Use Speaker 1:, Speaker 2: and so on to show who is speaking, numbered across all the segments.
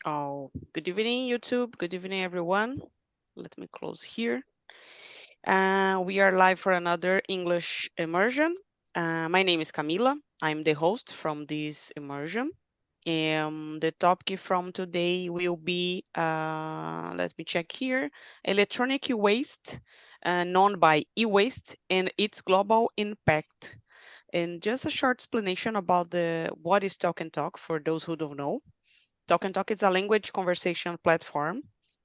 Speaker 1: Oh, good evening, YouTube. Good evening, everyone. Let me close here. We are live for another English immersion. My name is Camila. I'm the host from this immersion. The topic from today will be, let me check here, electronic waste, known by e-waste and its global impact. And just a short explanation about what is Talk and Talk for those who don't know. Talk and Talk is a language conversation platform.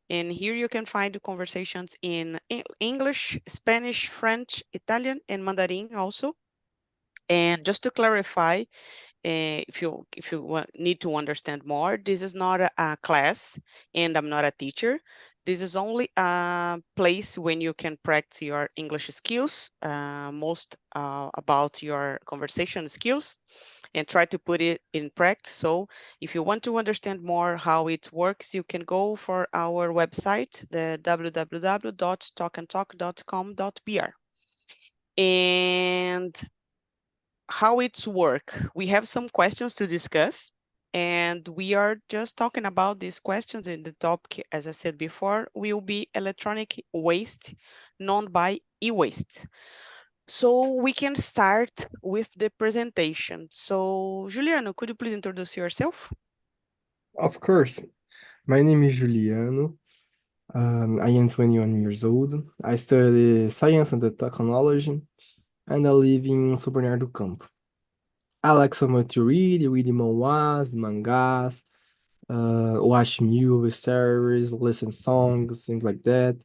Speaker 1: And here you can find the conversations in English, Spanish, French, Italian, and Mandarin also. And just to clarify, if you need to understand more, this is not a class, and I'm not a teacher. This is only a place when you can practice your English skills, most about your conversation skills, and try to put it in practice. So if you want to understand more how it works, you can go for our website, the www.talkandtalk.com.br. And how it's work. We have some questions to discuss, and we are just talking about these questions. In the topic, as I said before, will be electronic waste, known by e-waste. So we can start with the presentation. So Juliano, could you please introduce yourself?
Speaker 2: Of course. My name is Juliano. I am 21 years old. I study science and technology, and I live in São Bernardo do Campo. I like so much to read manhwas, mangás, watch movies, series, listen songs, things like that.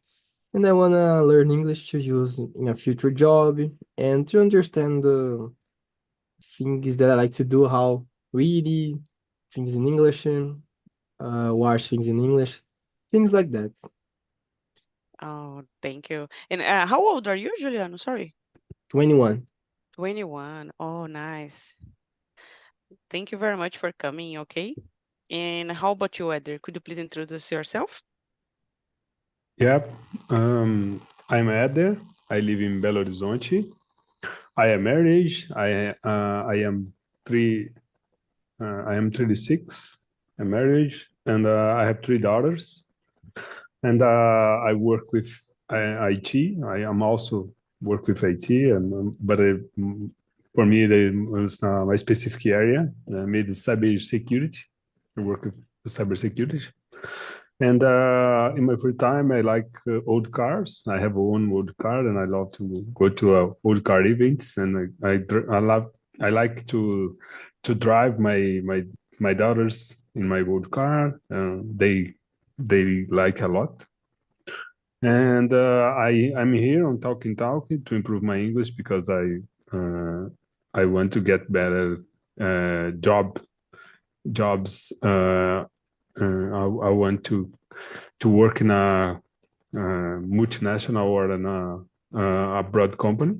Speaker 2: And I wanna learn English to use in a future job and to understand the things that I like to do, how read things in English, watch things in English, things like that.
Speaker 1: Oh, thank you. And how old are you, Juliano? Sorry.
Speaker 2: 21.
Speaker 1: 21. Oh, nice. Thank you very much for coming, okay? And how about you, Eder? Could you please introduce yourself?
Speaker 3: Yep. I'm Eder. I live in Belo Horizonte. I am married. I am three. I am 36. I'm married, and I have three daughters. And I work with IT. I am also work with IT, but for me, there was my specific area, made cyber security. I work with cyber security. And in my free time, I like old cars. I have one old car, and I love to go to old car events. And I like to drive my daughters in my old car. They like a lot. And I'm here on Talking Talking to improve my English because I want to get better jobs. I want to work in a multinational or in a abroad company.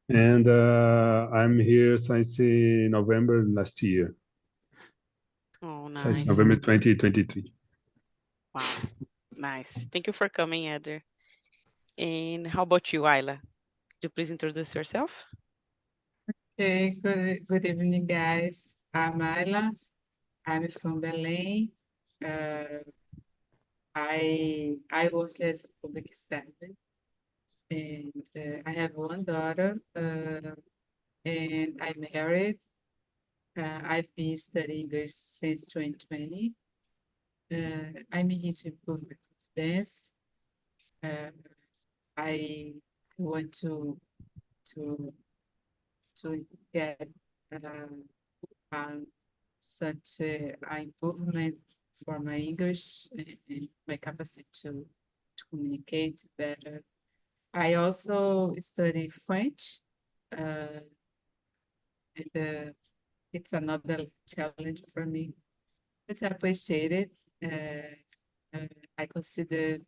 Speaker 3: And I'm here since November last year,
Speaker 1: Oh,
Speaker 3: since
Speaker 1: nice.
Speaker 3: November 2023.
Speaker 1: Wow. Nice. Thank you for coming, Eder. And how about you, Ayla? Could you please introduce yourself?
Speaker 4: Okay, good evening, guys. I'm Ayla. I'm from Belém. Uh, I work as a public servant, and I have one daughter, and I'm married. I've been studying English since 2020. I'm here to improve my confidence. Uh, I want to to get um, such improvement for my English and my capacity to communicate better. I also study French, uh, and it's another challenge for me, but I appreciate it. I consider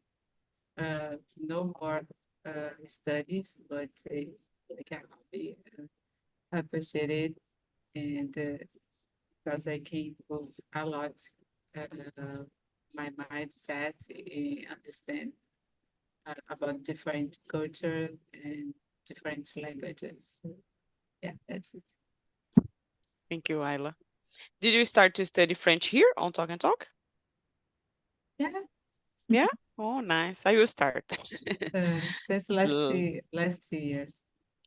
Speaker 4: no more studies, but like a hobby. I appreciate it, and because I can improve a lot my mindset, understand about different culture and different languages. So, yeah, that's it.
Speaker 1: Thank you, Ayla. Did you start to study French here on Talk and Talk?
Speaker 4: Yeah,
Speaker 1: Yeah? Oh, nice. I will start.
Speaker 4: since
Speaker 1: L-
Speaker 4: last year.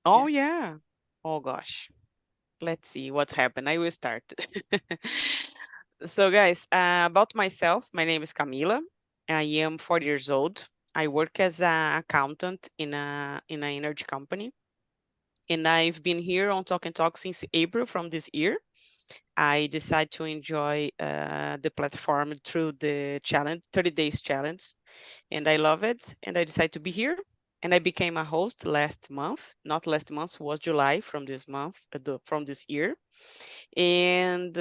Speaker 1: Oh,
Speaker 4: Yeah.
Speaker 1: yeah. Oh, gosh. Let's see what's happened. I will start. So, guys, about myself, my name is Camila. I am 40 years old. I work as an accountant in an energy company, and I've been here on Talk and Talk since April from this year. I decided to enjoy the platform through the challenge, 30 days challenge, and I love it. And I decided to be here. And I became a host last month. Not last month, was July from this month, from this year. And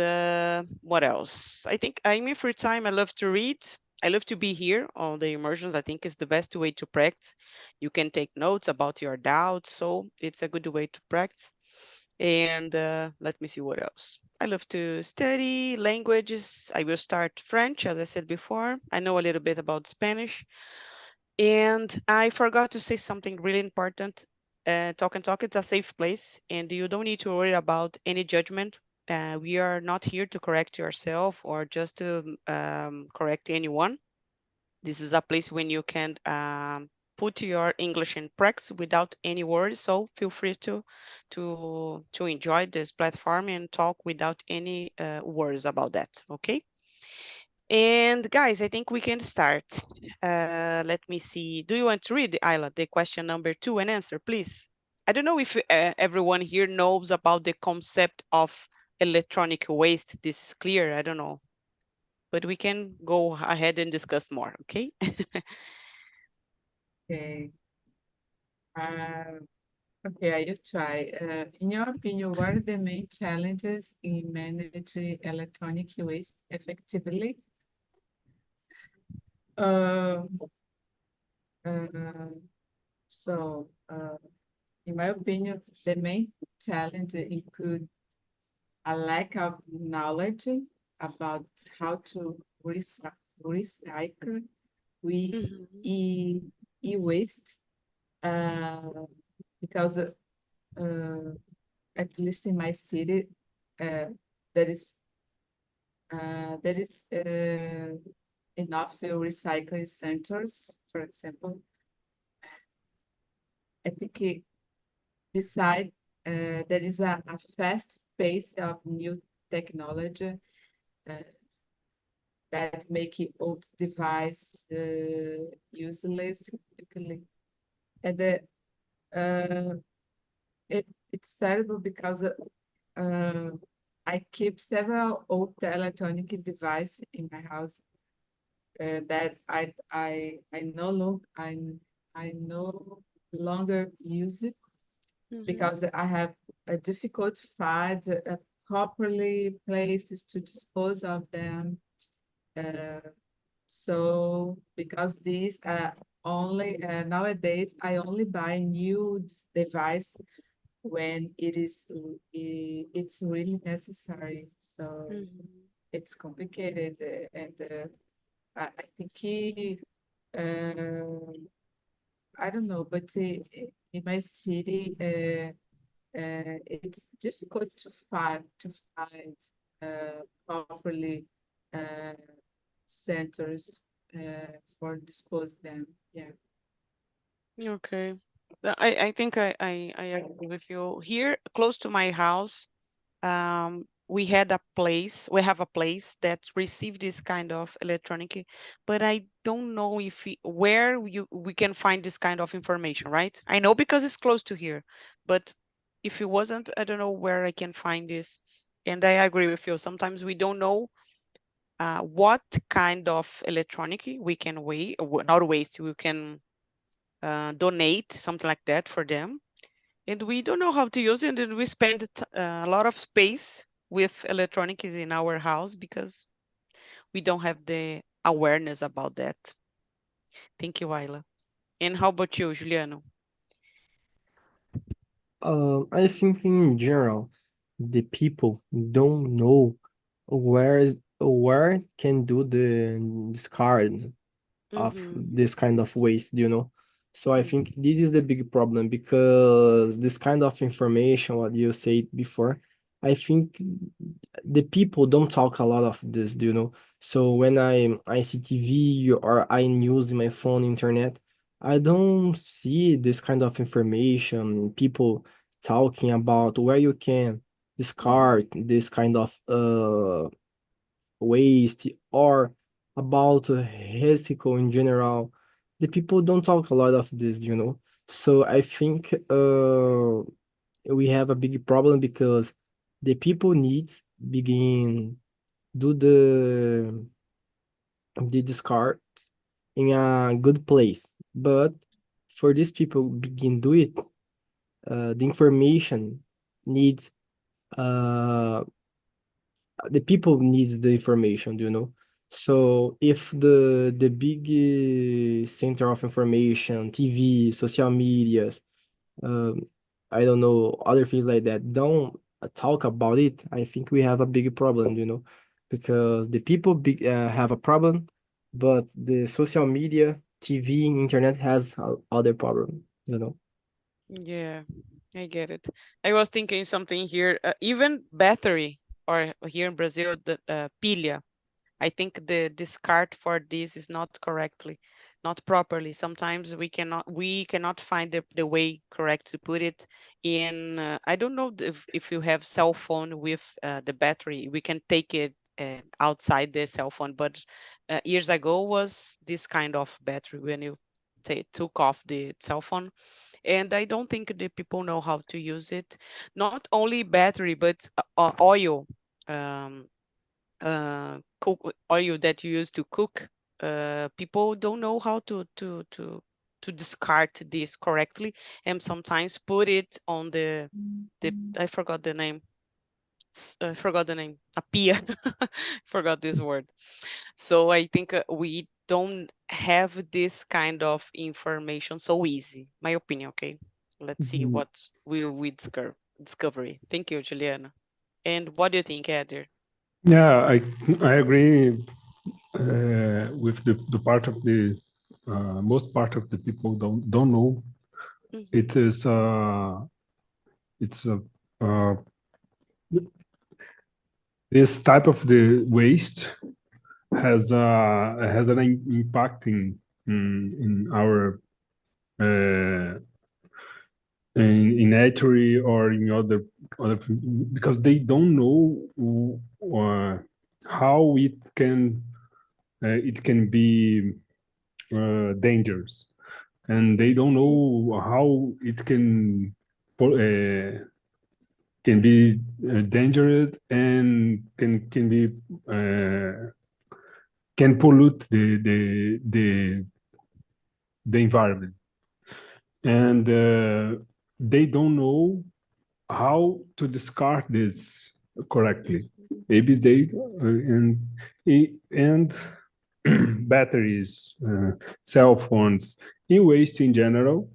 Speaker 1: what else? I think I'm in free time. I love to read. I love to be here on the immersions. I think it's the best way to practice. You can take notes about your doubts, so it's a good way to practice. And let me see what else. I love to study languages. I will start French, as I said before. I know a little bit about Spanish. And I forgot to say something really important. Talk and Talk, it's a safe place, and you don't need to worry about any judgment. We are not here to correct yourself or just to correct anyone. This is a place when you can put your English in practice without any worries. So feel free to enjoy this platform and talk without any worries about that. Okay. And guys, I think we can start. Let me see. Do you want to read, Ayla, the question number 2 and answer, please? I don't know if everyone here knows about the concept of electronic waste. This is clear. I don't know, but we can go ahead and discuss more. Okay.
Speaker 4: Okay. Okay, I will try. In your opinion, what are the main challenges in managing electronic waste effectively? Uh, uh, so, in my opinion, the main challenge include a lack of knowledge about how to recycle we
Speaker 1: Mhm.
Speaker 4: e e-waste, uh, because at least in my city, uh, there is enough recycling centers, for example. I think beside there is a fast pace of new technology uh, that make it old device useless quickly. And uh, it's terrible because uh, I keep several old electronic devices in my house that I no longer use it
Speaker 1: Mhm.
Speaker 4: because I have a difficult find properly places to dispose of them. Uh, so because these only nowadays I only buy new device when it's really necessary. So
Speaker 1: Mhm.
Speaker 4: it's complicated and I think I don't know, but in my city, it's difficult to find properly uh, centers for dispose them. Yeah.
Speaker 1: Okay. I think I agree with you. Here, close to my house, we have a place that received this kind of electronic, but I don't know if where we can find this kind of information, right? I know because it's close to here, but if it wasn't, I don't know where I can find this. And I agree with you. Sometimes we don't know what kind of electronic we can not waste, we can donate something like that for them, and we don't know how to use it, and we spend a lot of space with electronics in our house because we don't have the awareness about that. Thank you, Ayla. And how about you, Juliano?
Speaker 2: I think in general, the people don't know where can do the discard of
Speaker 1: Mm-hmm.
Speaker 2: this kind of waste, you know. So I
Speaker 1: Mm-hmm.
Speaker 2: think this is the big problem because this kind of information, what you said before, I think the people don't talk a lot of this, do you know? So when I see TV or I use my phone, internet, I don't see this kind of information, people talking about where you can discard this kind of waste or about recycle in general. The people don't talk a lot of this, you know. So I think we have a big problem because the people needs begin do the discard in a good place. But for these people begin do it, the information needs uh the people needs the information, you know. So if the big center of information, TV, social medias, um, I don't know, other things like that, don't talk about it, I think we have a big problem, you know, because the people have a problem, but the social media, TV, internet has other problem, you know.
Speaker 1: Yeah, I get it. I was thinking something here, even battery, or here in Brazil, the pilha. I think the discard for this is not correctly, not properly. Sometimes we cannot find the way correct to put it in. I don't know if you have cell phone with the battery, we can take it outside the cell phone. But years ago was this kind of battery when you took off the cell phone, and I don't think the people know how to use it. Not only battery, but oil. Um, oil that you use to cook, people don't know how to discard this correctly, and sometimes put it on the I forgot the name. I forgot the name. A pia. Forgot this word. So I think we don't have this kind of information so easy. My opinion. Okay, let's see
Speaker 3: Mhm.
Speaker 1: what will we discovery. Thank you, Juliana. And what do you think, Eder?
Speaker 3: Yeah, I agree with the part of the most part of the people don't know.
Speaker 1: Hmm.
Speaker 3: It is it's a uh, this type of the waste has an impact in our uh, in nature or in other because they don't know how it can be dangerous, and they don't know how it can be dangerous and can pollute the environment, and they don't know how to discard this correctly. Maybe they and batteries, cell phones, e-waste in general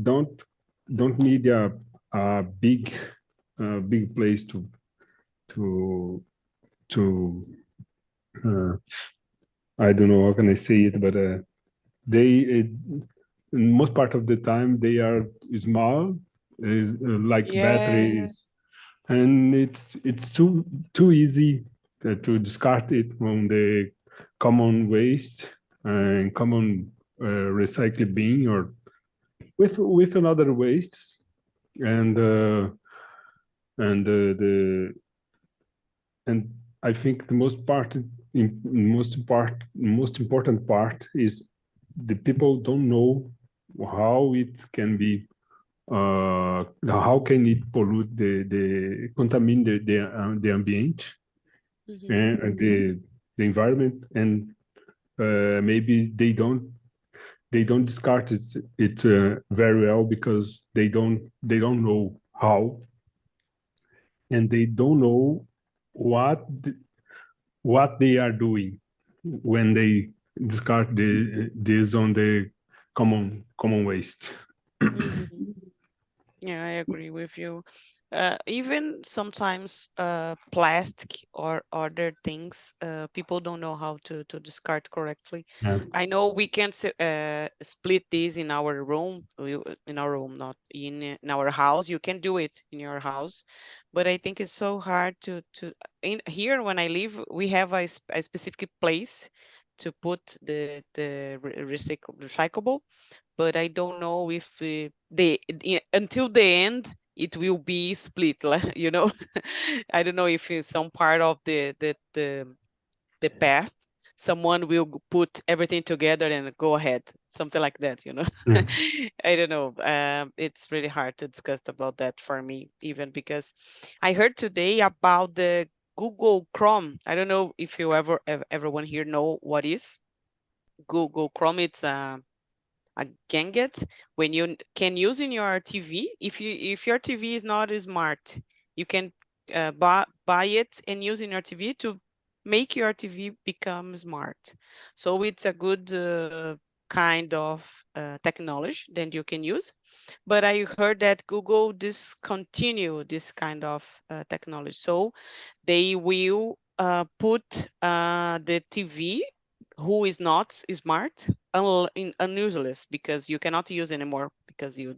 Speaker 3: don't don't need a big place to to uh, I don't know how can I say it, but they most part of the time they are small, is like
Speaker 1: Yeah.
Speaker 3: batteries, and it's too easy to discard it from the common waste and common recycle bin or with another wastes, and the and I think the most important part is the people don't know how it can be how can it pollute the contaminate the ambient
Speaker 1: Hmm.
Speaker 3: and the environment, and maybe they don't discard it very well because they don't know how, and they don't know what what they are doing when they discard this on the common waste.
Speaker 1: Hmm. Yeah, I agree with you. Even sometimes plastic or other things, people don't know how to discard correctly.
Speaker 3: Yeah.
Speaker 1: I know we can split this in our room, in our room, not in our house. You can do it in your house, but I think it's so hard to in here when I live, we have a specific place to put the recyclable, but I don't know if until the end it will be split. You know, I don't know if in some part of the path someone will put everything together and go ahead, something like that. You know,
Speaker 3: Yeah.
Speaker 1: I don't know. It's really hard to discuss about that for me, even because I heard today about the Google Chrome. I don't know if you everyone here know what is Google Chrome. It's a gadget when you can use in your TV. If your TV is not smart, you can buy it and use in your TV to make your TV become smart. So it's a good kind of technology that you can use. But I heard that Google discontinue this kind of technology. So they will put the TV who is not smart unuseless, because you cannot use anymore, because you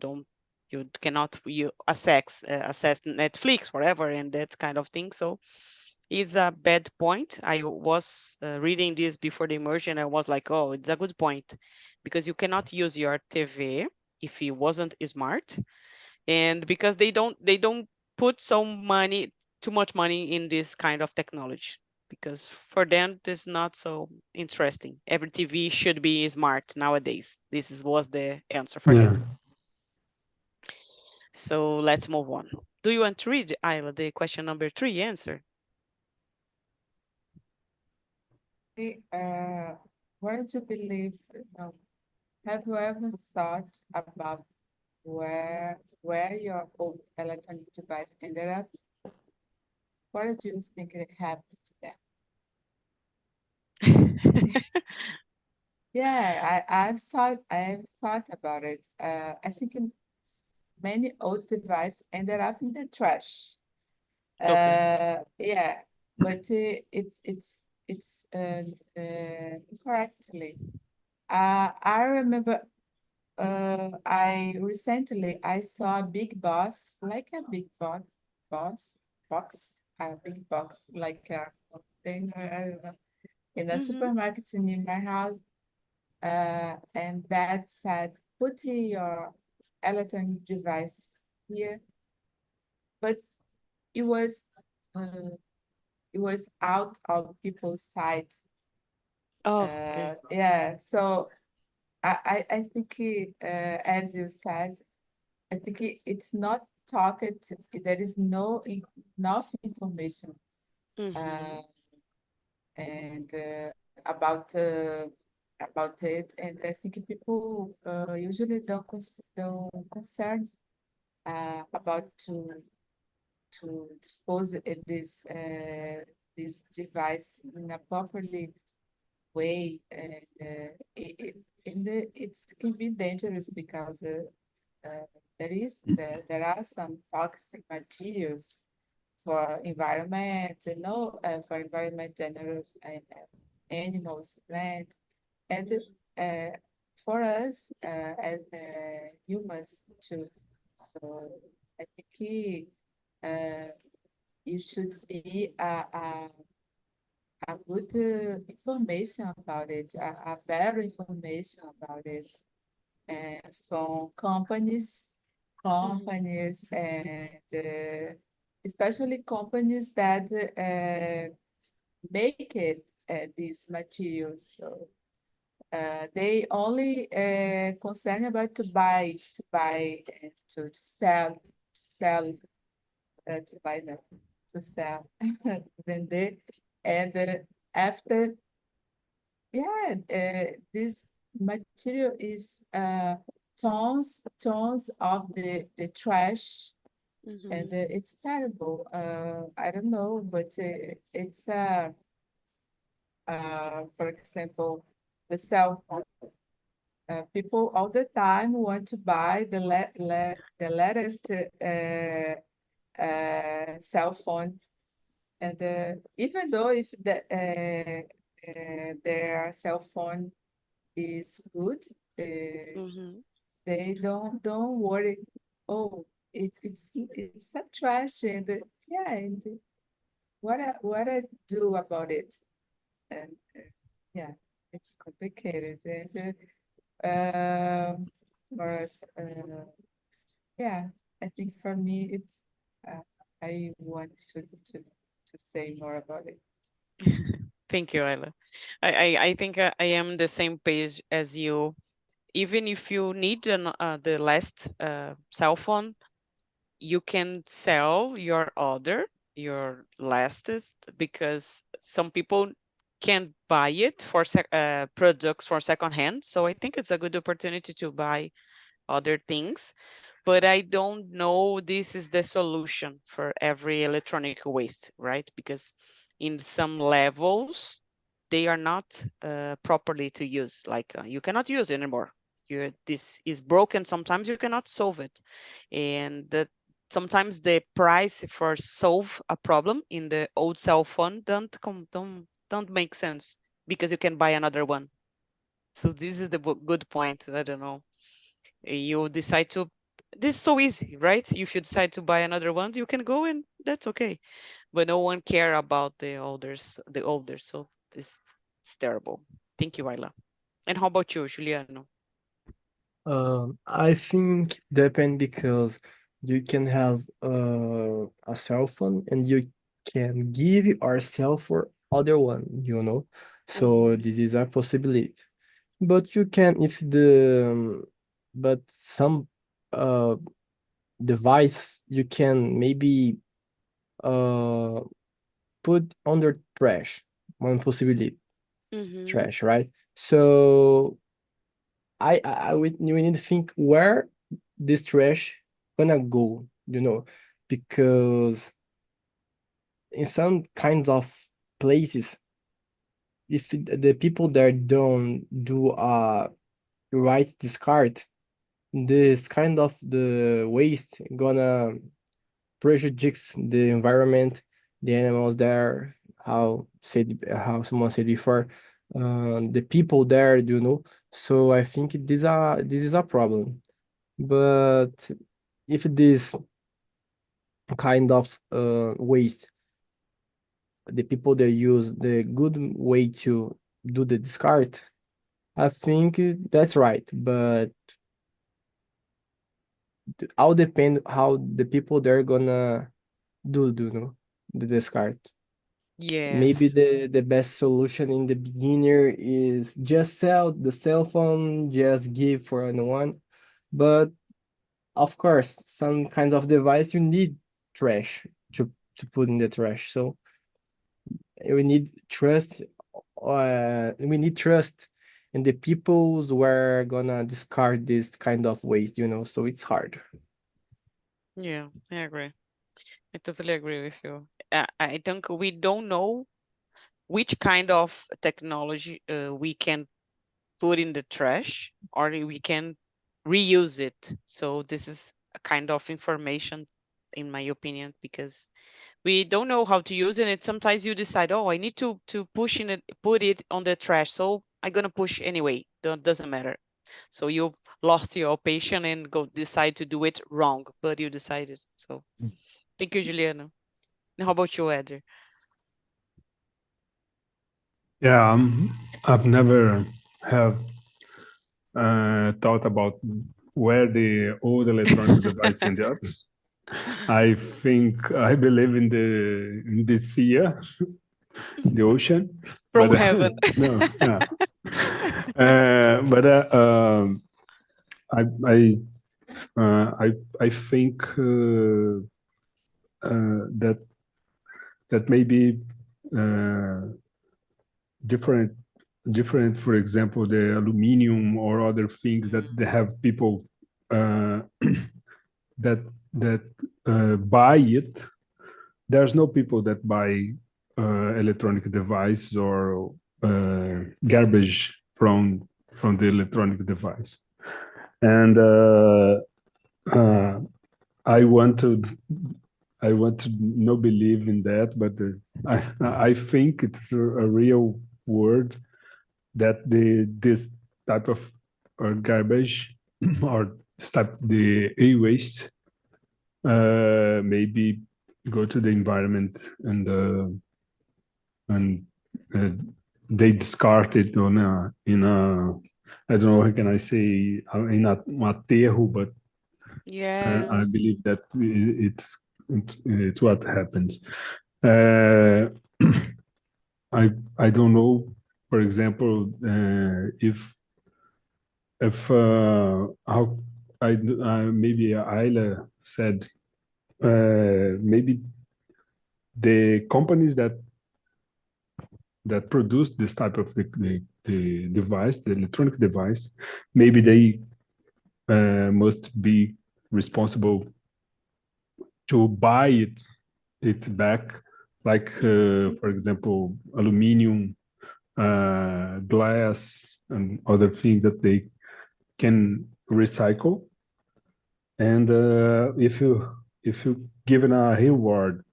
Speaker 1: cannot you access Netflix forever and that kind of thing. So it's a bad point. I was reading this before the immersion. I was like, oh, it's a good point, because you cannot use your TV if it wasn't smart, and because they don't put too much money in this kind of technology, because for them it's not so interesting. Every TV should be smart nowadays. Was the answer for them.
Speaker 3: Yeah.
Speaker 1: So let's move on. Do you want to read, Ayla, the question number 3 answer?
Speaker 4: Okay, what do you believe? No, have you ever thought about where your old electronic device ended up? What do you think it happened to them? Yeah, I've thought about it. I think many old devices ended up in the trash.
Speaker 1: Okay.
Speaker 4: Yeah, but it's incorrectly. I remember I saw a big box, like a big a big box, like a container, I don't know, in a
Speaker 1: Mm-hmm.
Speaker 4: supermarket near my house. And that said, put your electronic device here, but it was uh, it was out of people's sight.
Speaker 1: Okay.
Speaker 4: Yeah, so I think as you said, I think it's not talked. There is enough information
Speaker 1: Mm-hmm.
Speaker 4: uh, and about it, and I think people usually don't concern about to dispose this device in a properly way, and it can be dangerous because there are some toxic materials for environment, for environment general, and animals, plants, and uh, for us as humans too. So I think it should be a good information about it, a better information about it from
Speaker 1: Mm-hmm.
Speaker 4: companies and especially companies that make it these materials. So they only concern about to sell, to buy no, to sell, vender, and after, yeah, this material is tons of the trash, and
Speaker 1: Mm-hmm.
Speaker 4: it's terrible. I don't know, but it's for example, the cell phone. people all the time want to buy the latest cell phone, and even though if their cell phone is good,
Speaker 1: Mhm.
Speaker 4: they don't worry. Oh, it's a trash, and yeah, and what I do about it, and yeah, it's complicated, and whereas yeah, I think for me it's I want to say more about it.
Speaker 1: Thank you, Ayla. I think I am the same page as you. Even if you need the last cell phone, you can sell your lastest, because some people can buy it for products for second hand. So I think it's a good opportunity to buy other things, but I don't know this is the solution for every electronic waste, right? Because in some levels, they are not properly to use. Like you cannot use it anymore. This is broken. Sometimes you cannot solve it, and that sometimes the price for solve a problem in the old cell phone don't make sense, because you can buy another one. So this is the good point. I don't know, you decide to, this is so easy, right? If you decide to buy another one, you can go, and that's okay, but no one care about the older, so this is terrible. Thank you, Ayla. And how about you, Juliano?
Speaker 2: I think depend because you can have a cell phone and you can give yourself for other one, you know. So
Speaker 1: Mhm.
Speaker 2: this is a possibility. But you can if the but some uh device you can maybe uh put under trash, one possibility,
Speaker 1: Mhm.
Speaker 2: trash, right? So we need to think where this trash gonna go, you know, because in some kinds of places, if the people there don't do a right discard, this kind of the waste gonna prejudice the environment, the animals there, how someone said before, the people there, you know. So I think this is a problem. But if this kind of waste, the people that use the good way to do the discard, I think that's right. But all depend how the people they're gonna do you know the discard. Maybe
Speaker 1: Yes.
Speaker 2: the best solution in the beginner is just sell the cell phone, just give for anyone. But of course, some kinds of device you need trash to put in the trash. So we need trust. We need trust in the peoples who are gonna discard this kind of waste. You know, so it's hard.
Speaker 1: Yeah, I agree. I totally agree with you. I think we don't know which kind of technology we can put in the trash, or we can reuse it. So this is a kind of information, in my opinion, because we don't know how to use it. And sometimes you decide, oh, I need to put it on the trash, so I'm gonna push anyway. Doesn't matter. So you lost your patience and go decide to do it wrong, but you decided. So thank you, Juliana. And how about you, Eder?
Speaker 3: Yeah, I've never have thought about where the old electronic device ended up. I think I believe in the sea, the ocean,
Speaker 1: From
Speaker 3: but
Speaker 1: heaven.
Speaker 3: no, yeah. But I I I think that maybe uh, different for example, the aluminum or other things that they have people uh, that buy it. There's no people that buy electronic devices or garbage from the electronic device. And I want to not believe in that, but I think it's a real word that this type of garbage or the e-waste maybe go to the environment and they discard it in a I don't know how can I say in um aterro, but I
Speaker 1: Yes.
Speaker 3: believe that it's what happens. Uh, I don't know, for example, if how maybe Ayla said maybe the companies that produce this type of the device, the electronic device, maybe they must be responsible to buy it back, like for example, aluminum, glass, and other things that they can recycle. And if you given a reward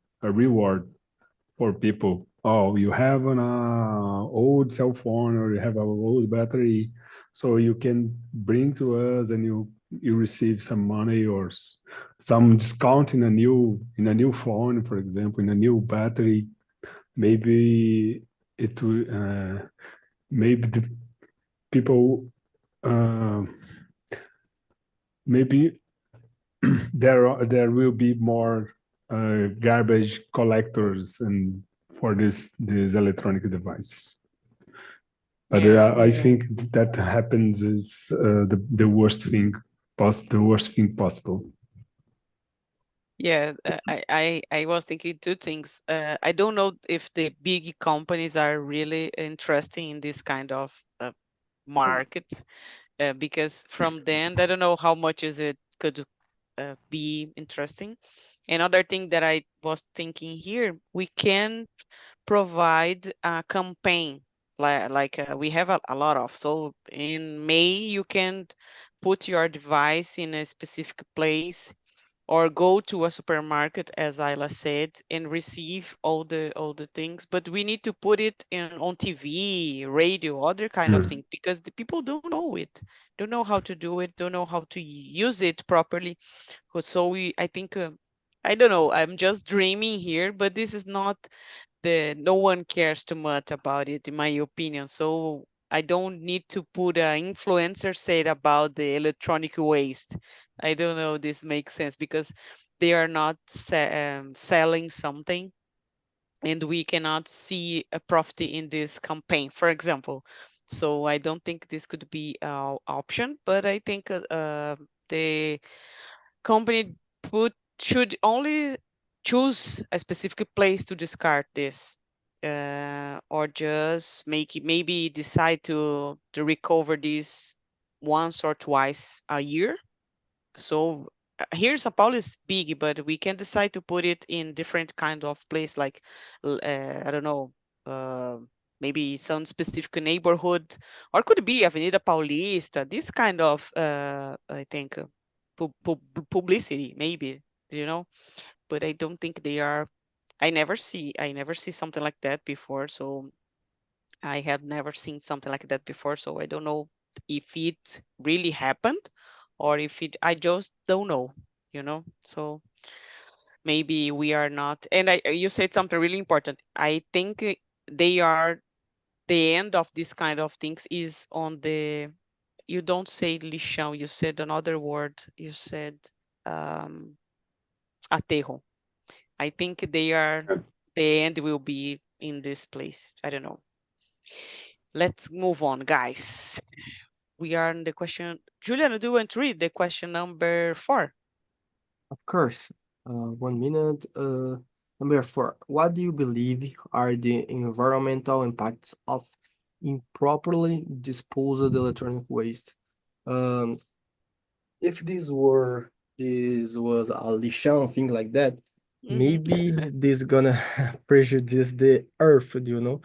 Speaker 3: for people, oh, you have an old cell phone or you have an old battery, so you can bring to us and you receive some money or some discount in a new phone, for example, in a new battery. Maybe it will maybe the people uh, maybe there will be more garbage collectors and for these electronic devices. But
Speaker 1: Yeah.
Speaker 3: I think that happens is the worst thing possible.
Speaker 1: Yeah, I was thinking two things. I don't know if the big companies are really interested in this kind of market, because from then I don't know how much is it could be interesting. Another thing that I was thinking here, we can provide a campaign like we have a lot of. So in May, you can put your device in a specific place or go to a supermarket, as Ayla said, and receive all the things. But we need to put it in on TV, radio, other kind of thing, because the people don't know it, don't know how to do it, don't know how to use it properly. So I think I don't know. I'm just dreaming here, but this is not no one cares too much about it, in my opinion. So I don't need to put an influencer said about the electronic waste. I don't know if this makes sense, because they are not selling something, and we cannot see a profit in this campaign, for example. So I don't think this could be an option, but I think the company should only choose a specific place to discard this, or just make it, maybe decide to recover this once or twice a year. So here Sao Paulo is big, but we can decide to put it in different kind of place, like I don't know, uh, maybe some specific neighborhood, or could be Avenida Paulista. This kind of I think publicity, maybe, you know. But I don't think they are. I never see something like that before. So I have never seen something like that before. So I don't know if it really happened, or if it, I just don't know. So maybe we are not. And you said something really important. I think they are, the end of this kind of things is on the, you don't say lixão, you said another word. You said um, aterro. I think they are, the end will be in this place. I don't know. Let's move on, guys. We are in the question. Juliana, do you want to read the question number 4?
Speaker 2: Of course. 1 minute. Number 4. What do you believe are the environmental impacts of improperly disposed electronic waste? Um, if this was a lixão thing like that,
Speaker 1: Mm-hmm.
Speaker 2: maybe this gonna prejudice the earth, and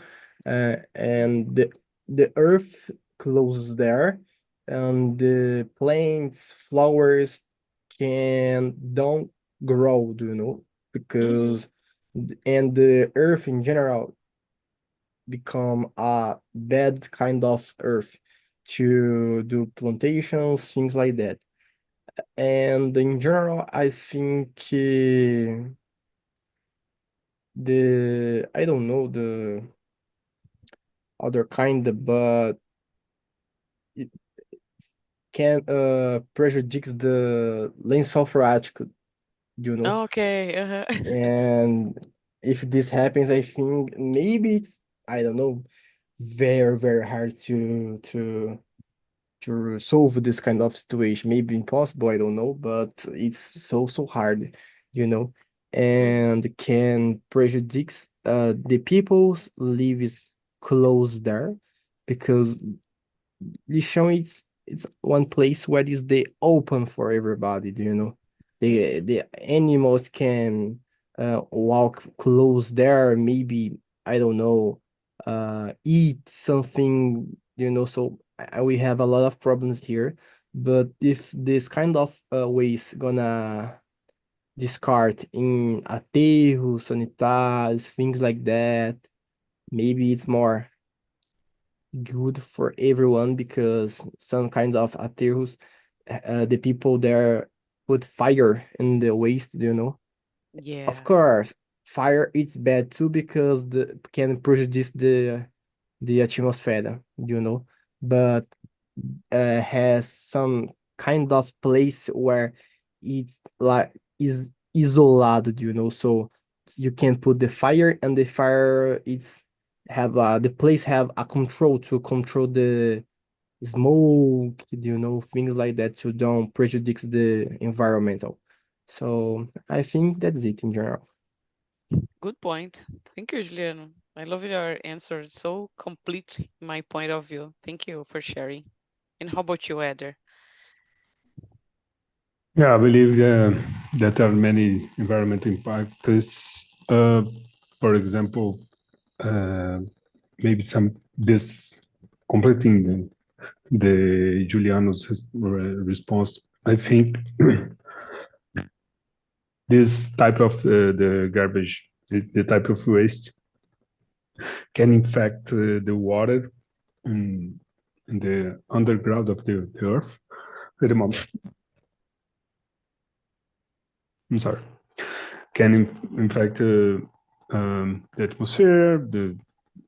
Speaker 2: the earth close there, and the plants, flowers don't grow, do you know?
Speaker 1: Mm-hmm.
Speaker 2: Because and the earth in general become a bad kind of earth to do plantations, things like that. And in general, I think the I don't know the other kind, but it can prejudice the lençol freático, you know.
Speaker 1: Okay. Uh-huh.
Speaker 2: And if this happens, I think maybe it's I don't know, very very hard to solve this kind of situation. Maybe impossible, I don't know, but it's so hard, you know,
Speaker 1: Mm-hmm.
Speaker 2: and can prejudice the people lives close there because Lixão it's one place where is the open for everybody, do you know?
Speaker 1: Mm-hmm.
Speaker 2: The animals can walk close there, maybe I don't know, eat something, you know. So we have a lot of problems here. But if this kind of waste gonna discard in aterros, sanitários, things like that, maybe it's more good for everyone because some kinds of aterros, the people there put fire in the waste, you know. Of
Speaker 1: Yeah.
Speaker 2: course, fire it's bad too because the can prejudice the atmosphere, you know. But has some kind of place where it's like is isolado, you know, so you can put the fire and the fire it's have the place have a control to control the smoke, you know, things like that to don't prejudice the environmental. So I think that's it in general.
Speaker 1: Good point. Thank you, Juliano. I love your answer. It's so complete in my point of view. Thank you for sharing. And how about you, Eder?
Speaker 3: Yeah, I believe that there are many environmental impacts. For example, uh, maybe some this completing the Juliano's response. I think this type of the garbage, the type of waste, can infect the water in the underground of the earth. Wait a moment. I'm sorry. Can infect the atmosphere, the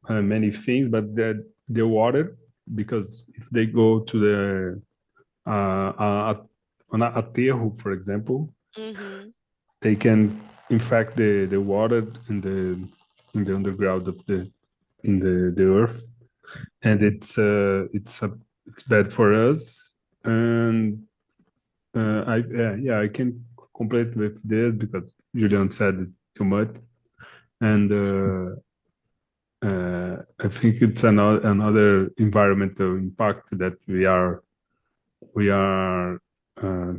Speaker 3: many things, but the water, because if they go to the on a aterro, for example,
Speaker 1: Mm-hmm.
Speaker 3: they can infect the water in the underground of the in the earth, and it's bad for us. And I can complete with this because Julian said it too much, and I think it's another environmental impact that we are uh,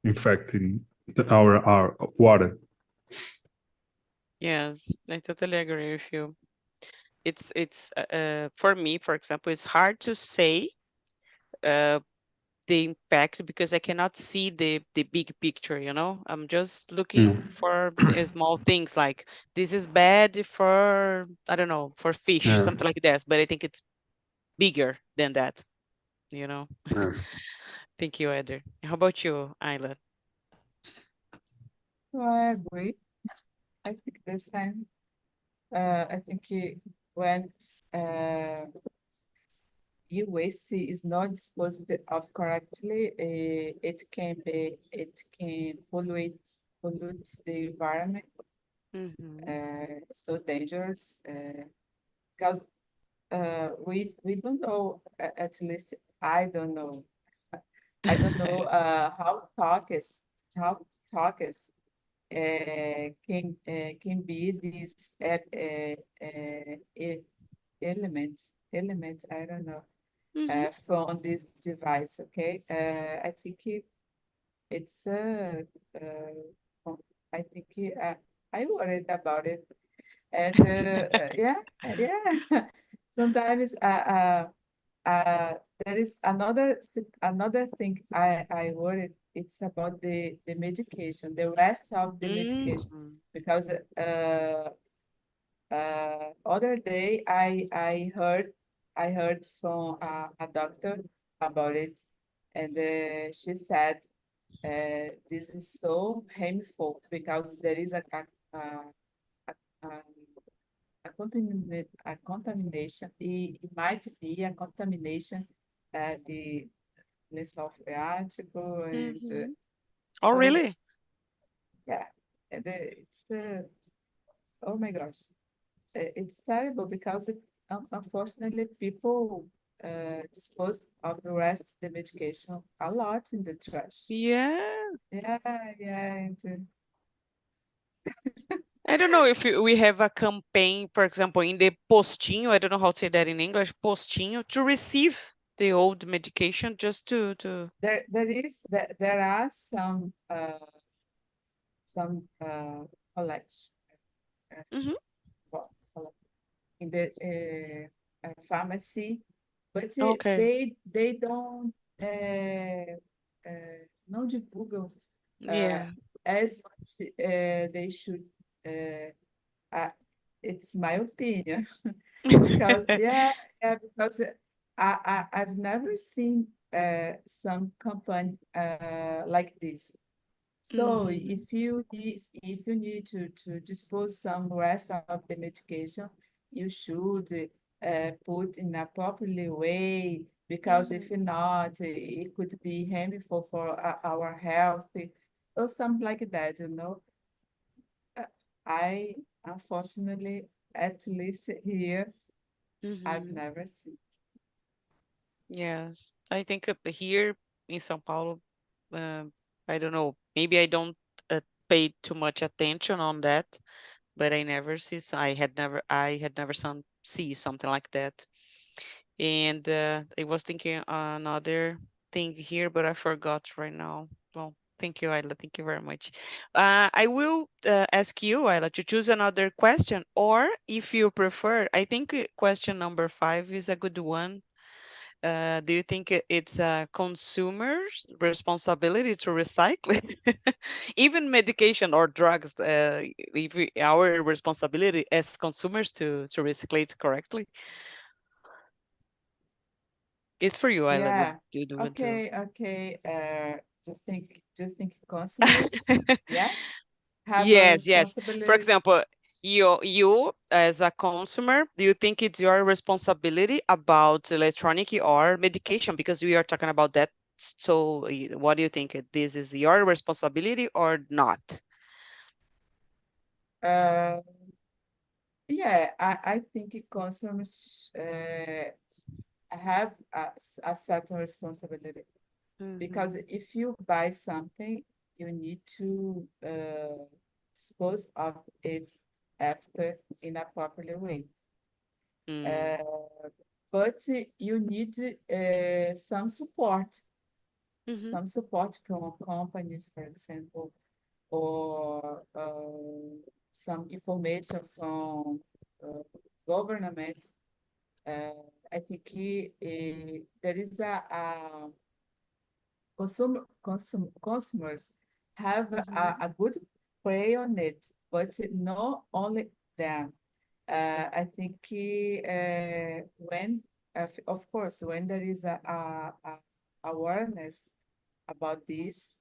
Speaker 3: infecting our water.
Speaker 1: Yes, I totally agree with you. For me, for example, it's hard to say uh, the impact because I cannot see the big picture, you know. I'm just looking
Speaker 3: Mm.
Speaker 1: for the small things like this is bad for, I don't know, for fish,
Speaker 3: Yeah,
Speaker 1: something like that, but I think it's bigger than that, you know.
Speaker 3: yeah.
Speaker 1: Thank you, Eder. How about you, Ayla?
Speaker 4: So I agree. I think the same. I think when uh, e-waste is not disposed of correctly, it can pollute the environment.
Speaker 1: Mm-hmm.
Speaker 4: So dangerous because we don't know. At least I don't know. I don't know how toxic can be this element. I don't know
Speaker 1: Mm-hmm.
Speaker 4: from this device. Okay, I think it's I think I worried about it, and yeah, yeah. Sometimes there is another thing I worried. It's about the medication, the rest of the medication,
Speaker 1: Mhm.
Speaker 4: because other day I heard from a doctor about it, and she said this is so harmful because there is a, a contamination. It might be a contamination the lençol freático, and
Speaker 1: Mhm. Oh,
Speaker 4: so
Speaker 1: really?
Speaker 4: yeah, and it's oh my gosh. It's terrible because unfortunately people dispose of the rest of the medication a lot in the trash.
Speaker 1: Yeah.
Speaker 4: Yeah, yeah, and
Speaker 1: I don't know if we have a campaign, for example, in the postinho, I don't know how to say that in English, postinho, to receive the old medication just to.
Speaker 4: there are some collection
Speaker 1: Mhm.
Speaker 4: well, in the pharmacy, but
Speaker 1: Okay.
Speaker 4: they don't não divulgam uh,
Speaker 1: Yeah.
Speaker 4: as much they should. Uh, uh, it's my opinion because because I've never seen some company like this. So
Speaker 1: Mhm.
Speaker 4: if you need to dispose some rest of the medication, you should put in a properly way, because if
Speaker 1: Mhm.
Speaker 4: not, it could be harmful for our health or something like that, you know. Uh, I unfortunately, at least here, I've
Speaker 1: Mhm.
Speaker 4: never seen.
Speaker 1: Yes, I think here in São Paulo, I don't know. Maybe I don't pay too much attention on that, but I had never see something like that. And I was thinking another thing here, but I forgot right now. Well, thank you, Ayla. Thank you very much. I will ask you, Ayla, to choose another question, or if you prefer, I think question number 5 is a good one. Do you think it's a consumer's responsibility to recycle? Even medication or drugs, if our responsibility as consumers to recycle correctly? It's for you, Ayla.
Speaker 4: Yeah.
Speaker 1: Do want to?
Speaker 4: Okay. Just think consumers, yeah, have a
Speaker 1: Yes, yes. For
Speaker 4: responsibility.
Speaker 1: example, you as a consumer, do you think it's your responsibility about electronic or medication? Because we are talking about that. So, what do you think? This is your responsibility or not?
Speaker 4: Uh, yeah, I think consumers have a certain responsibility, because
Speaker 1: Mm-hmm.
Speaker 4: if you buy something, you need to dispose of it after in a proper way.
Speaker 1: Mm,
Speaker 4: Uh, but you need
Speaker 1: mm-hmm.
Speaker 4: some support from companies, for example, or some information from uh, government. I think there is consumers have
Speaker 1: Mm-hmm.
Speaker 4: a good play on it, but not only them. I think when, of course, when there is a awareness about this,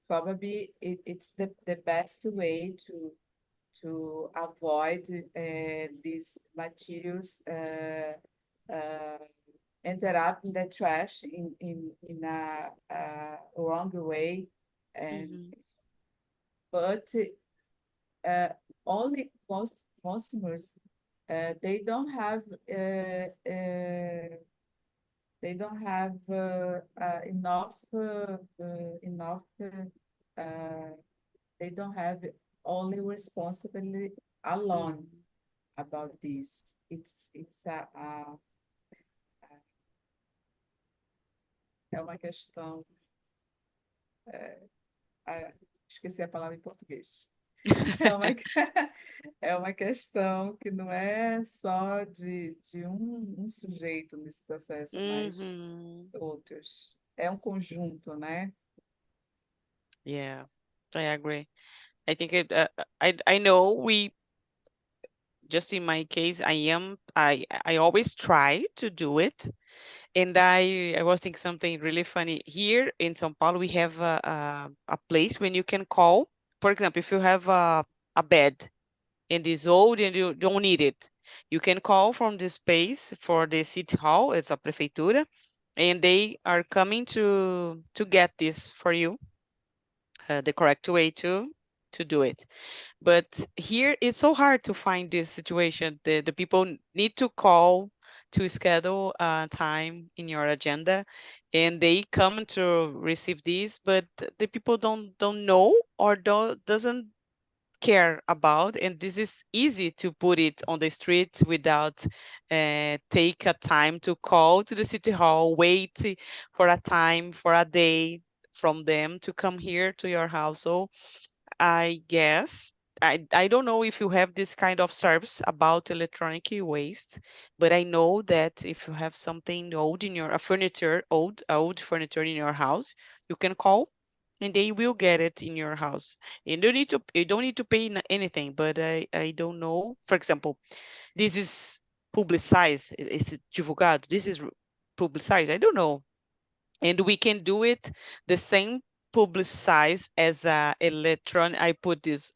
Speaker 4: probably it's the best way to avoid these materials uh, ended up in the trash in a wrong way, and
Speaker 1: Mm-hmm.
Speaker 4: but uh, only consumers they don't have they don't have enough they don't have only responsibility alone
Speaker 1: Mm-hmm.
Speaker 4: about this. It's é uma questão, ah, esqueci a palavra em português. É uma, é uma questão que não é só de um sujeito nesse processo, mas
Speaker 1: Mhm.
Speaker 4: outros. É um conjunto, né?
Speaker 1: Yeah, I agree. I think I know we just in my case I always try to do it. And I was thinking something really funny. Here in São Paulo, we have a place when you can call. For example, if you have a bed and it's old and you don't need it, you can call from this space for the city hall. It's a prefeitura, and they are coming to get this for you, the correct way to do it. But here it's so hard to find this situation. The people need to call to schedule time in your agenda, and they come to receive these, but the people don't know or doesn't care about, and this is easy to put it on the street without take a time to call to the city hall, wait for a time for a day from them to come here to your house. So I guess I don't know if you have this kind of service about electronic waste, but I know that if you have something old in your a furniture, old furniture in your house, you can call and they will get it in your house. You don't need to pay anything, but I don't know. For example, this is publicized, is divulgado, this is publicized. I don't know, and we can do it the same publicize as electron. I put this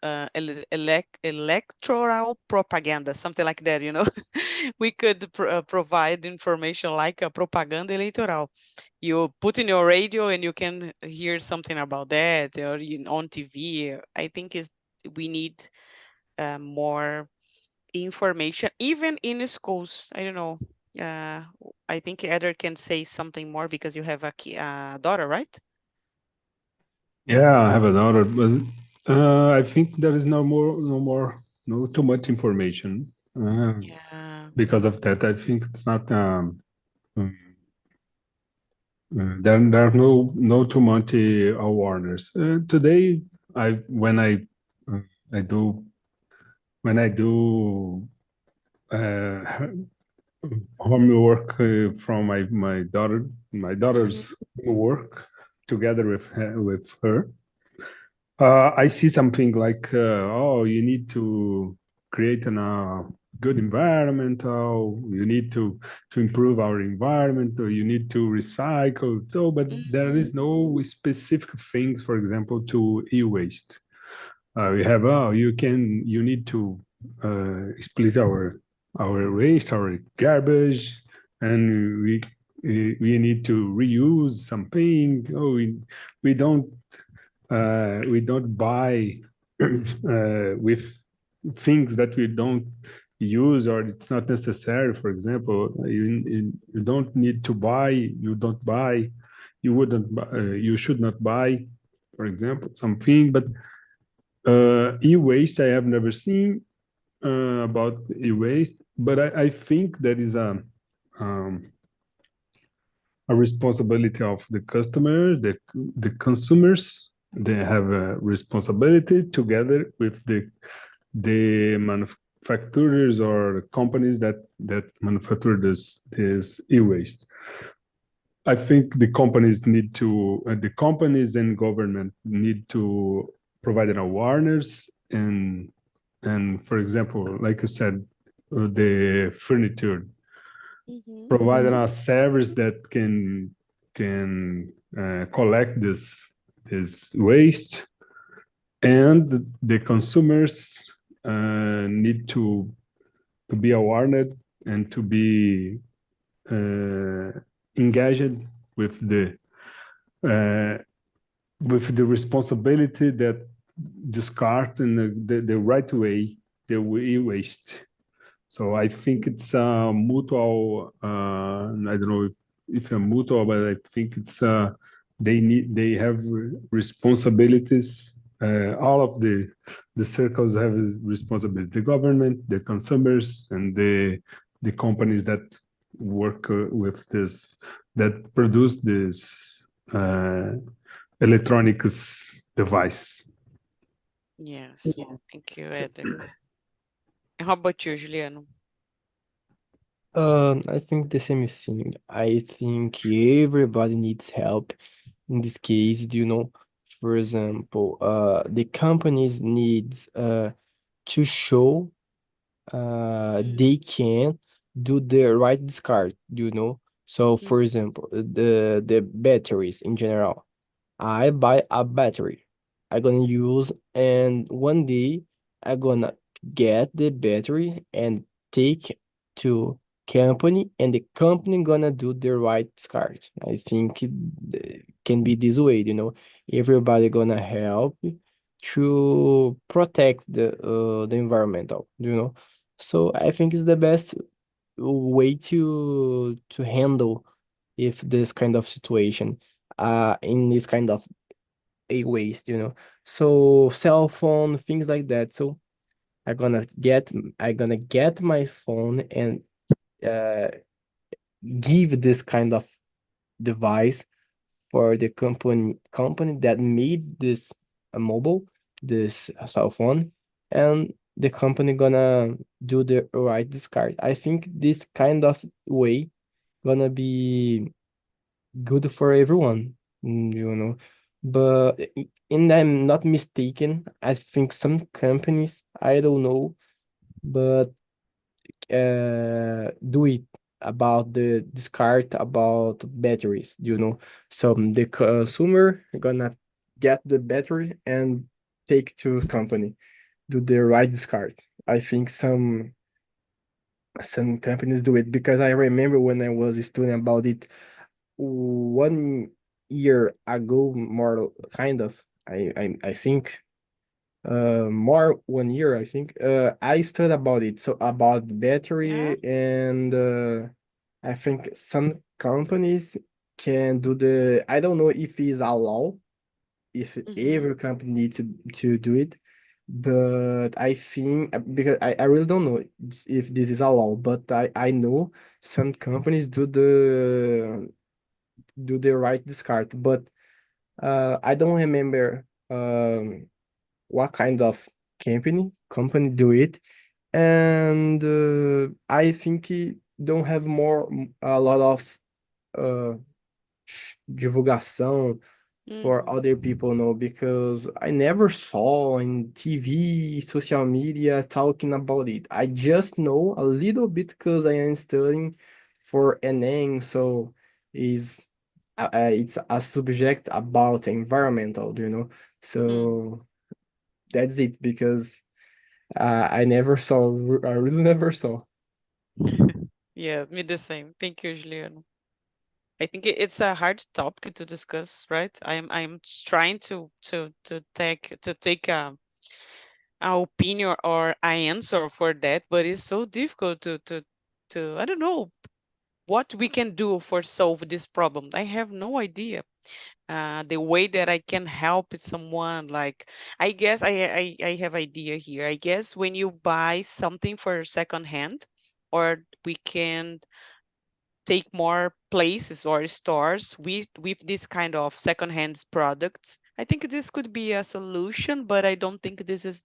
Speaker 1: electoral propaganda, something like that, you know. We could provide information like a propaganda eleitoral. You put in your radio and you can hear something about that, or on TV. I think is we need more information, even in schools. I don't know. Uh, I think Eder can say something more because you have a daughter, right?
Speaker 3: Yeah, I have a daughter, but I think there is no too much information.
Speaker 1: Yeah.
Speaker 3: Because of that, I think it's not um, there are no too much awareness. Today, I when uh, I do when I do uh, homework from my daughter's
Speaker 1: Mhm.
Speaker 3: work together with her. I see something like, oh, you need to create a good environment. Oh, you need to improve our environment. Or you need to recycle. So, but there
Speaker 1: Mhm.
Speaker 3: is no specific things, for example, to e-waste. We have, oh, you need to split our waste, our garbage, and we need to reuse something. Oh, we don't buy with things that we don't use or it's not necessary. For example, you don't need to buy, you don't buy, you wouldn't, you should not buy, for example, something. But e-waste, I have never seen about e-waste, but I think that is um, a responsibility of the customers, the consumers. They have a responsibility together with the manufacturers or companies that manufacture this e-waste. I think the companies and government need to provide an awareness and for example, like you said, the furniture
Speaker 1: Mhm.
Speaker 3: providing a service that can collect this waste, and the consumers need to be aware and to be uh, engaged with uh, the responsibility that discard in the right way the waste. So I think it's a mutual. I don't know if a mutual, but I think it's they have responsibilities. All of the circles have responsibility. The government, the consumers, and the companies that work with this that produce this electronics devices.
Speaker 1: Yes. Thank you, Ed. And how about you, Juliano?
Speaker 2: I think the same thing. I think everybody needs help in this case, for example, the companies needs to show
Speaker 1: Mm,
Speaker 2: they can do the right discard. So for
Speaker 1: mm,
Speaker 2: example, the batteries in general. I buy a battery. I gonna use and one day I gonna get the battery and take to company and the company gonna do the right discard. I think it can be this way. Everybody gonna help to protect the environmental. So I think it's the best way to handle if this kind of situation in this kind of a waste. So cell phone, things like that. So I gonna get my phone and uh give this kind of device for the company that made this mobile, this cell phone, and the company gonna do the right discard. I think this kind of way gonna be good for everyone, But and I'm not mistaken, I think some companies, I don't know, but do it about the discard about batteries. So the consumer gonna get the battery and take to company, do the right discard. I think some companies do it because I remember when I was a student about it 1 year ago, more kind of. I think more 1 year. I think I studied about it. So about
Speaker 1: yeah.
Speaker 2: battery and I think some companies can do the. I don't know if it's a law if
Speaker 1: Mm-hmm.
Speaker 2: every company needs to do it. But I think because I really don't know if this is a law, but I know some companies do the right discard, but I don't remember what kind of company do it, and I think it don't have a lot of uh, divulgação for
Speaker 1: Mm,
Speaker 2: other people know because I never saw in TV, social media talking about it. I just know a little bit because I am studying for NN, so is it's a subject about environmental.
Speaker 1: mm.
Speaker 2: So that's it because I never saw, I really never saw.
Speaker 1: Yeah, me the same. Thank you, Juliano. I think it's a hard topic to discuss, right? I'm trying to take a opinion or an answer for that, but it's so difficult to I don't know what we can do for solve this problem. I have no idea. The way that I can help someone, like I guess I have idea here. I guess when you buy something for second hand, or we can take more places or stores with this kind of second-hand products. I think this could be a solution, but I don't think this is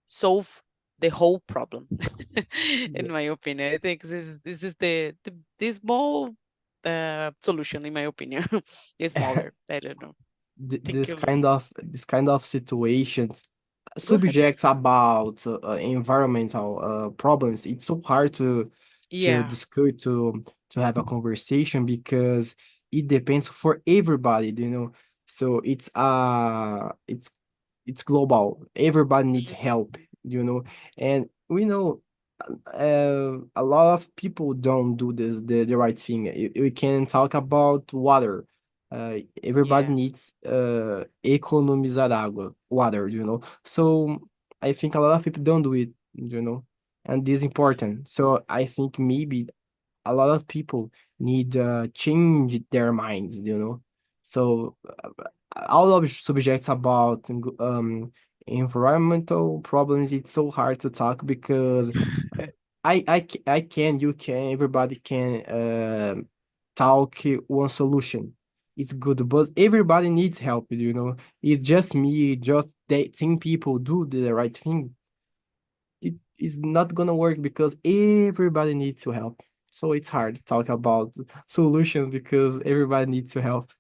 Speaker 1: solve the whole problem. In
Speaker 2: Yeah.
Speaker 1: my opinion, I think this is the small solution, in my opinion. The smaller. I don't know. Thank
Speaker 2: This
Speaker 1: you.
Speaker 2: kind of situations,
Speaker 1: Go ahead.
Speaker 2: subjects about environmental problems, it's so hard to
Speaker 1: Yeah.
Speaker 2: discuss, to have a conversation because it depends for everybody. So it's global, everybody needs help,
Speaker 1: Mhm.
Speaker 2: and we know a lot of people don't do the right thing. We can talk about water. Everybody
Speaker 1: Yeah.
Speaker 2: needs economizar água, water. So I think a lot of people don't do it, and this is important. So I think maybe a lot of people need change their minds. So all of subjects about environmental problems, it's so hard to talk because I can, you can, everybody can talk one solution. it's good, but everybody needs help, It's just me, just 10 people do the right thing. It is not gonna work because everybody needs to help. So it's hard to talk about solutions because everybody needs to help.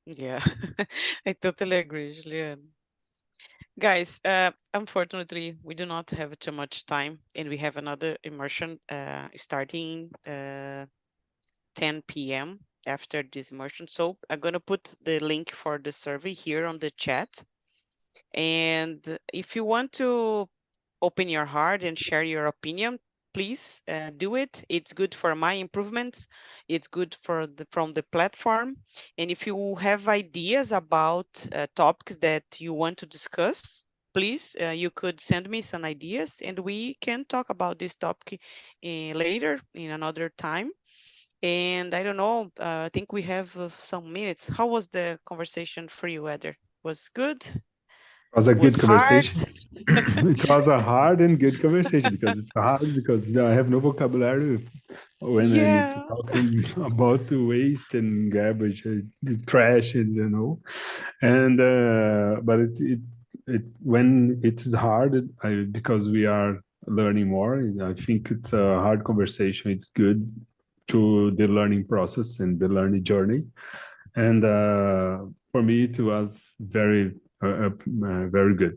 Speaker 1: Yeah, I totally agree, Julian. Guys, unfortunately, we do not have too much time, and we have another immersion starting 10 p.m. after this immersion. So I'm gonna put the link for the survey here on the chat. And if you want to open your heart and share your opinion, please do it. It's good for my improvements. It's good for the from the platform. And if you have ideas about topics that you want to discuss, please you could send me some ideas, and we can talk about this topic later in another time. And I don't know, I think we have some minutes. How was the conversation for you, Eder? Was good?
Speaker 3: It was a
Speaker 1: Was
Speaker 3: good
Speaker 1: hard?
Speaker 3: conversation. It was a hard and good conversation because it's hard because I have no vocabulary when I need to
Speaker 1: Yeah.
Speaker 3: talk about the waste and garbage, the trash, and and but it when it is hard because we are learning more. I think it's a hard conversation. It's good to the learning process and the learning journey, and for me it was very good.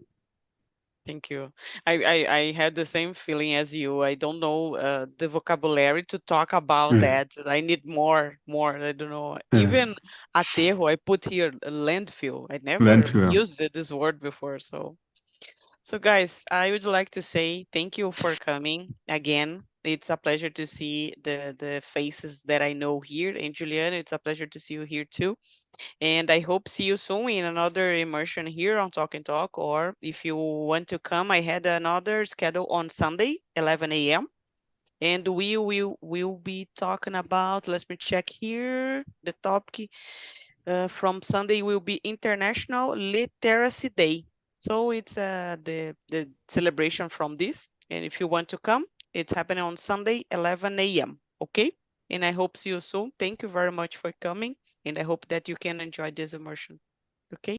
Speaker 1: Thank you. I had the same feeling as you. I don't know the vocabulary to talk about
Speaker 3: Mm.
Speaker 1: that. I need more. I don't know.
Speaker 3: Yeah.
Speaker 1: Even aterro, I put here landfill. I never
Speaker 3: Landfill.
Speaker 1: used this word before. So guys, I would like to say thank you for coming again. It's a pleasure to see the faces that I know here. And Juliana, it's a pleasure to see you here too. And I hope see you soon in another immersion here on Talk and Talk. Or if you want to come, I had another schedule on Sunday, 11 a.m. And we will be talking about, let me check here, the topic from Sunday will be International Literacy Day. So it's the celebration from this. And if you want to come, it's happening on Sunday, 11 a.m. Okay? And I hope see you soon. Thank you very much for coming. And I hope that you can enjoy this immersion. Okay?